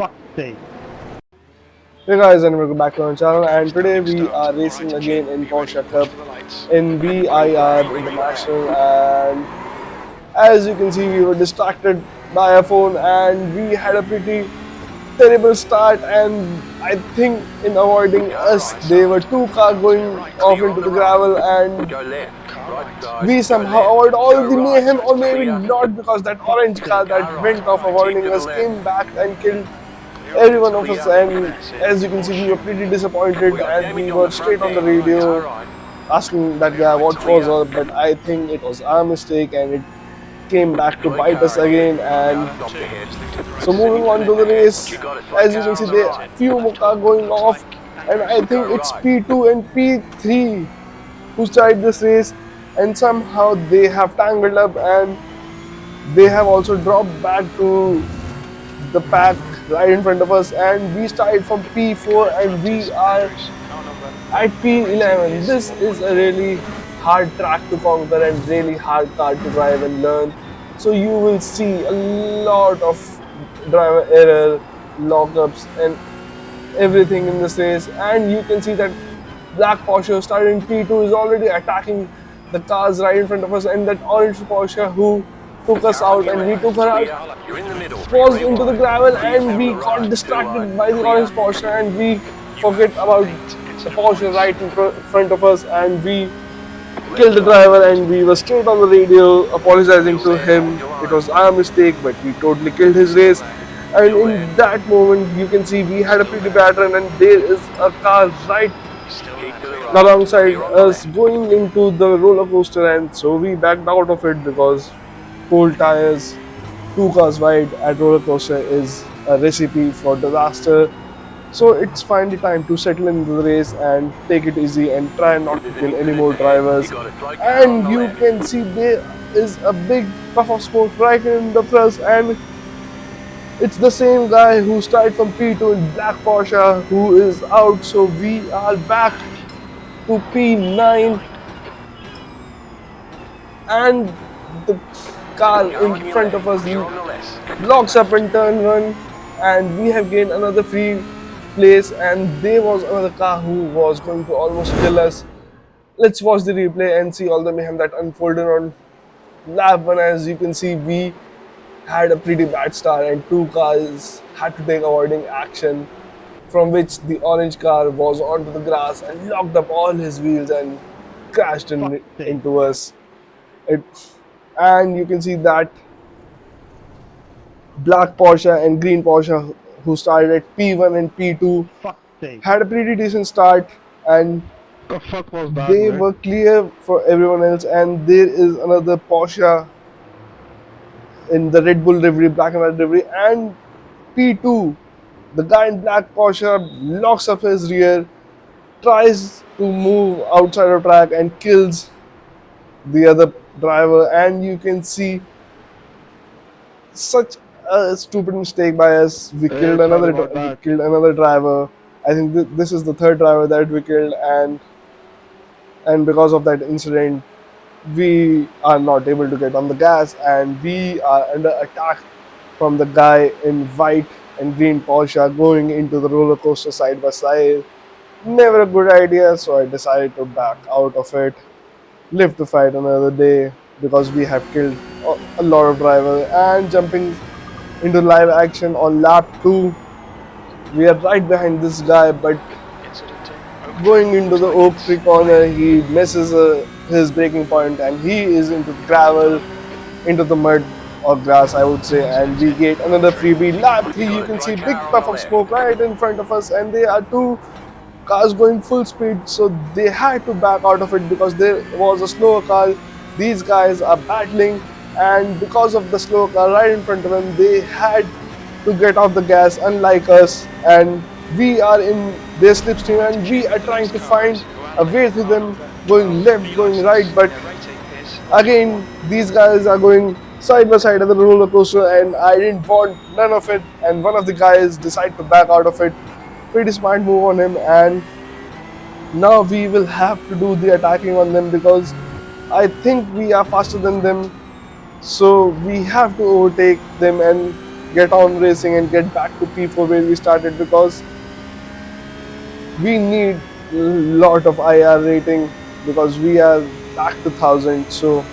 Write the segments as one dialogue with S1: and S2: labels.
S1: Hey guys, and welcome back to our channel, and today we are racing again in Porsche Cup in VIR International. And as you can see, we were distracted by our phone and we had a pretty terrible start, and I think in avoiding us there were two cars going off into the gravel, and we somehow avoided all the mayhem, or maybe not, because that orange car that went off avoiding us came back and killed every one of us. And as you can see, we were pretty disappointed and we were straight on the radio asking that guy what was up, but I think it was our mistake and it came back to bite us again. And so moving on to the race, as you can see, there are few more cars going off, and I think it's P2 and P3 who started this race, and somehow they have tangled up and they have also dropped back to the pack right in front of us, and we started from P4 and we are at P11. This is a really hard track to conquer and really hard car to drive and learn. So you will see a lot of driver error, lockups and everything in this race. And you can see that black Porsche started in P2 is already attacking the cars right in front of us, and that orange Porsche who took us out and we took her out was into the gravel, and we got distracted by the orange Porsche and we forget about the Porsche right in front of us, and we killed the driver. And we were straight on the radio apologizing to him. It was our mistake, but we totally killed his race. And in that moment you can see we had a pretty bad run, and there is a car right alongside us going into the roller coaster, and so we backed out of it because cold tires, two cars wide at roller coaster is a recipe for disaster. So it's finally time to settle into the race and take it easy and try not to kill any more drivers. And you can see there is a big puff of smoke right in the press, and it's the same guy who started from P2 in black Porsche who is out. So we are back to P9, and the car in front of us locks up in turn 1, and we have gained another free place, and there was another car who was going to almost kill us. Let's watch the replay and see all the mayhem that unfolded on lap 1. As you can see, we had a pretty bad start and two cars had to take avoiding action, from which the orange car was onto the grass and locked up all his wheels and crashed into us. And you can see that black Porsche and green Porsche who started at P1 and P2 had a pretty decent start, and they were clear for everyone else. And there is another Porsche in the Red Bull livery, black and white livery, and P2. The guy in black Porsche locks up his rear, tries to move outside the track and kills the other driver. And you can see such a stupid mistake by us. We killed another driver. I think this is the third driver that we killed, and because of that incident we are not able to get on the gas, and we are under attack from the guy in white and green Porsche going into the roller coaster side by side. Never a good idea, so I decided to back out of it, live to fight another day, because we have killed a lot of drivers. And jumping into live action on lap 2, we are right behind this guy, but going into the oak tree corner he misses his braking point and he is into the gravel, into the mud or grass I would say, and we get another freebie. Lap 3, you can see big puff of smoke right in front of us, and there are two cars going full speed, so they had to back out of it because there was a slower car. These guys are battling, and because of the slow car right in front of them, they had to get off the gas, unlike us. And we are in their slipstream, and we are trying to find a way through them, going left, going right, but again these guys are going side by side of the roller coaster, and I didn't want none of it, and one of the guys decided to back out of it. Pretty smart move on him, and now we will have to do the attacking on them because I think we are faster than them, so we have to overtake them. And get on racing and get back to P4 where we started, because we need a lot of IR rating because we are back to 1000. So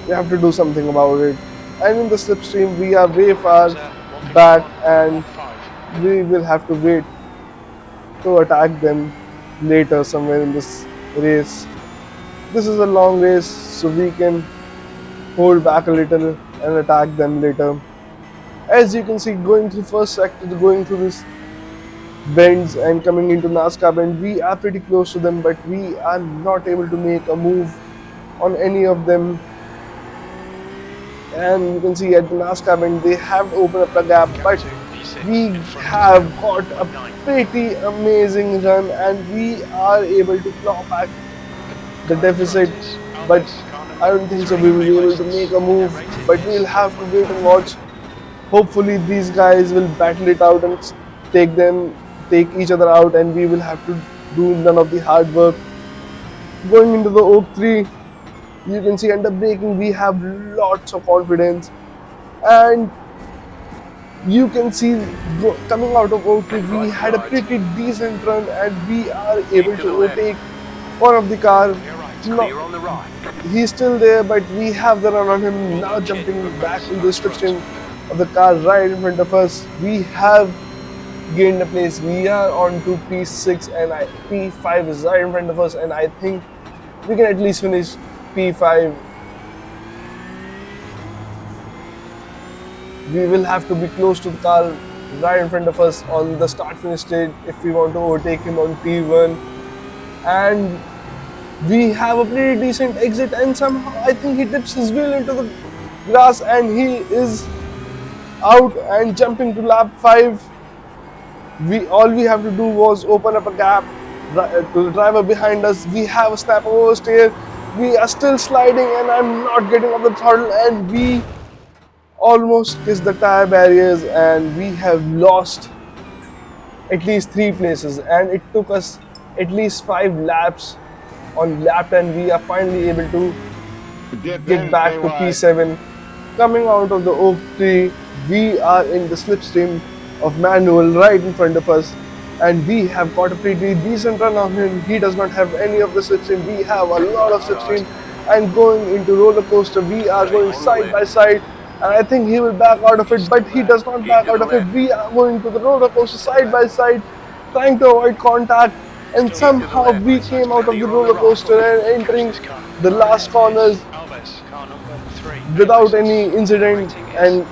S1: we have to do something about it. And in the slipstream, we are way far back, and we will have to wait to attack them later somewhere in this race. This is a long race, so we can hold back a little and attack them later. As you can see, going through first sector, going through this bends and coming into NASCAR bend, we are pretty close to them, but we are not able to make a move on any of them. And you can see at the NASCAR bend, they have opened up the gap, but we have got a pretty amazing run and we are able to claw back the deficit, but I don't think so we will be able to make a move, but we'll have to wait and watch. Hopefully these guys will battle it out and take each other out, and we will have to do none of the hard work. Going into the Oak 3, you can see under braking we have lots of confidence, and you can see coming out of Oak 3 we had a pretty decent run and we are able to overtake one of the car. No, he's still there, but we have the run on him. Now jumping back in the slipstream of the car right in front of us, we have gained a place. We are on to P6 and P5 is right in front of us, and I think we can at least finish P5. We will have to be close to the car right in front of us on the start-finish stage if we want to overtake him on P1. And we have a pretty decent exit, and somehow I think he dips his wheel into the grass and he is out and jumping to lap 5. All we have to do was open up a gap to the driver behind us. We have a snap oversteer. We are still sliding and I'm not getting off the throttle, and we almost kissed the tire barriers and we have lost at least 3 places, and it took us at least 5 laps. On lap 10 we are finally able to get back to P7. Coming out of the Oak tree, we are in the slipstream of Manuel right in front of us, and we have got a pretty decent run on him. He does not have any of the slipstream. We have a lot of slipstream, and going into roller coaster we are going side by side, and I think he will back out of it, but he does not back out of it. We are going to the roller coaster side by side, trying to avoid contact, and somehow we came out of the roller coaster and entering the last corners without any incident. And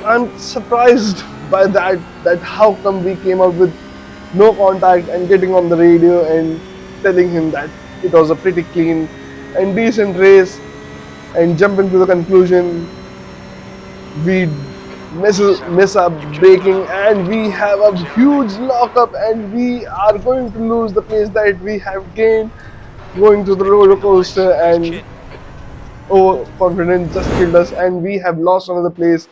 S1: I'm surprised by that how come we came out with no contact and getting on the radio and telling him that it was a pretty clean and decent race, and jumping to the conclusion we mess up braking and we have a huge lockup and we are going to lose the place that we have gained going to the roller coaster, and overconfidence just killed us and we have lost another place.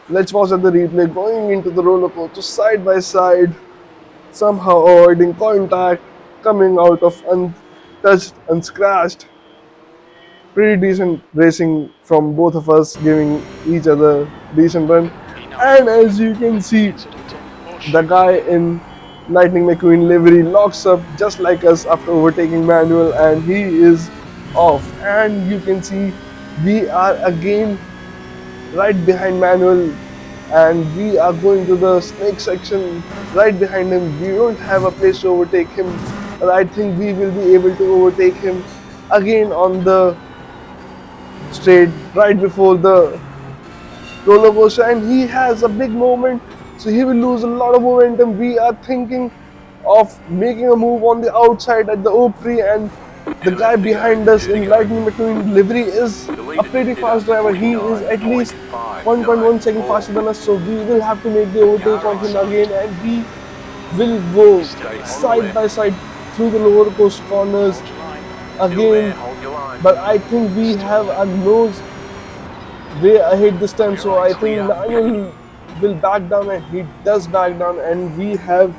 S1: Let's watch at the replay. Going into the roller coaster side by side, somehow avoiding contact, coming out of untouched, unscratched. Pretty decent racing from both of us, giving each other decent run. And as you can see, the guy in Lightning McQueen livery locks up just like us after overtaking Manuel, and he is off. And you can see we are again right behind Manuel, and we are going to the snake section right behind him. We don't have a place to overtake him, but I think we will be able to overtake him again on the straight right before the roller coaster, and he has a big moment, so he will lose a lot of momentum. We are thinking of making a move on the outside at the Oak tree, and the guy behind us in Lightning McQueen livery is a pretty fast driver. He is at least 1.1 second faster than us, so we will have to make the overtake on him again, and we will go side by side through the roller coaster corners again. But I think we have a nose way ahead this time, so I think Manuel will back down, and he does back down, and we have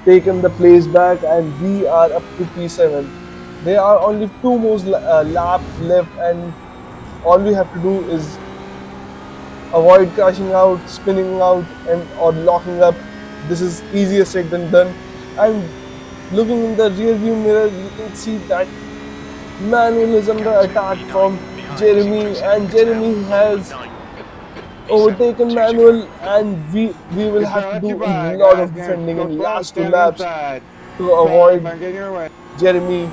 S1: taken the place back and we are up to P7. There are only 2 more laps left, and all we have to do is avoid crashing out, spinning out, and or locking up. This is easier said than done. And looking in the rear view mirror, you can see that Manuel is under attack from Jeremy, and Jeremy has overtaken Manuel, and we will
S2: Good
S1: have
S2: job.
S1: to
S2: Left your
S1: do a
S2: flag,
S1: lot
S2: guys.
S1: of
S2: You're
S1: defending
S2: gonna
S1: in
S2: go close.
S1: last two
S2: Stand on the
S1: laps
S2: inside.
S1: to
S2: Flag,
S1: avoid
S2: I'm getting your way.
S1: Jeremy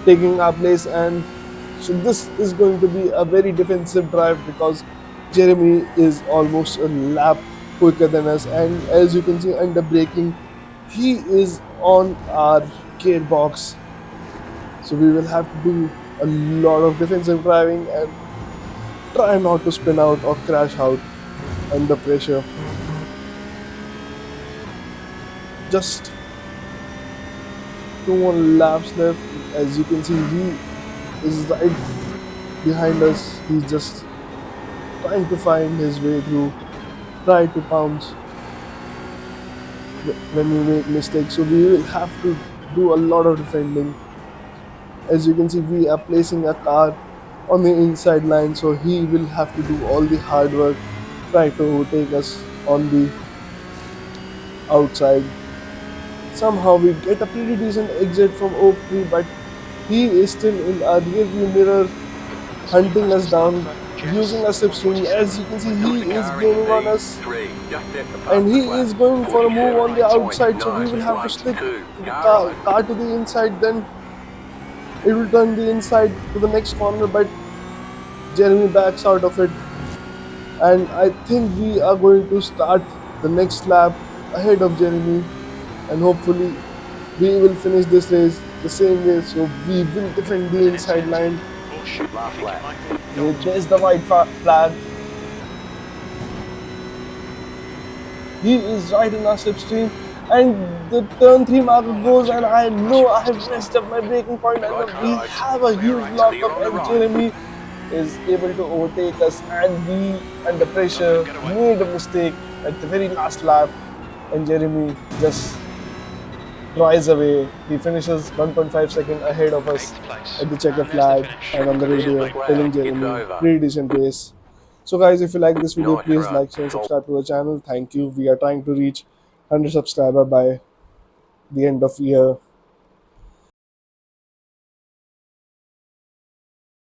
S1: taking our place. And so this is going to be a very defensive drive because Jeremy is almost a lap quicker than us, and as you can see under braking, he is on our gearbox. So we will have to do a lot of defensive driving and try not to spin out or crash out under pressure. Just 2 more laps left. As you can see, he is right behind us. He's just trying to find his way through, try to pounce when we make mistakes. So we will have to do a lot of defending. As you can see, we are placing a car on the inside line, so he will have to do all the hard work, try to overtake us on the outside. Somehow we get a pretty decent exit from Oak Tree, but he is still in our rear view mirror, hunting us down, using a slipstream. As you can see, he is gaining on us, and he is going for a move on the outside. So we will have to stick to the car to the inside. Then it will turn the inside to the next corner, but Jeremy backs out of it, and I think we are going to start the next lap ahead of Jeremy, and hopefully we will finish this race the same way. So we will defend the inside line. There's the white flag. He is right in our slipstream, and the turn 3 marker goes, and I know I have messed up my braking point, and we have a huge lockup, and Jeremy is able to overtake us, and we under pressure made a mistake at the very last lap, and Jeremy just drives away. He finishes 1.5 seconds ahead of us at the checker flag and on the radio telling Jeremy pretty decent race. So guys, if you like this video, please like, share and subscribe to the channel. Thank you. We are trying to reach 100 subscribers by the end of year.